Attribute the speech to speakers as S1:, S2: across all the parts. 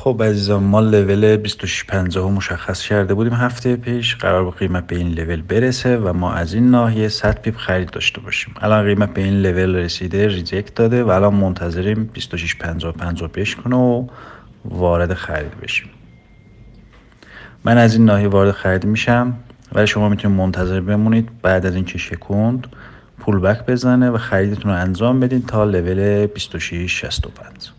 S1: خب عزیزان، ما لول 2650 مشخص کرده بودیم هفته پیش. قرار بود قیمت به این لول برسه و ما از این ناحیه 100 پیپ خرید داشته باشیم. الان قیمت به این لول رسیده، ریجکت داده و الان منتظریم 2650 بشکنه و وارد خرید بشیم. من از این ناحیه وارد خرید میشم، ولی شما میتونید منتظر بمونید بعد از اینکه شکوند پول بک بزنه و خریدتون رو انجام بدین تا لول 2665.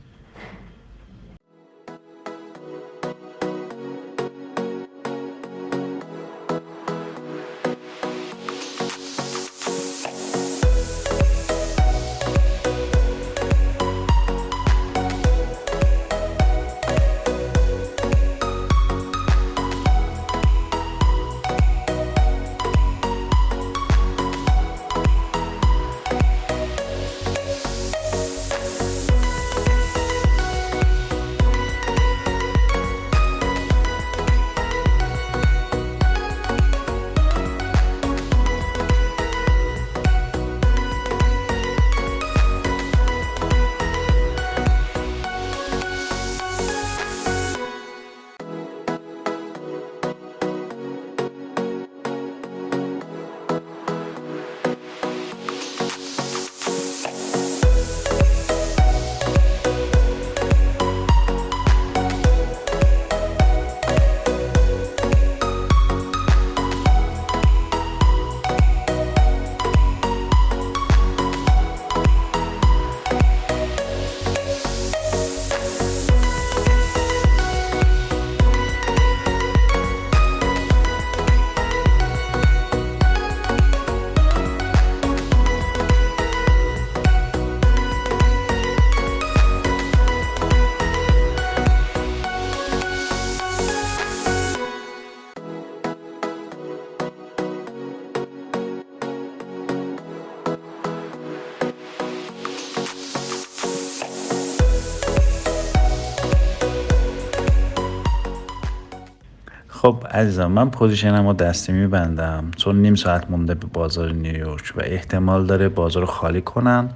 S1: خب عزیزم، من پوزیشنم رو دستی میبندم چون نیم ساعت مونده به بازار نیویورک و احتمال داره بازار رو خالی کنن،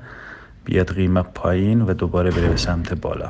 S1: بیاد قیمت پایین و دوباره بره به سمت بالا.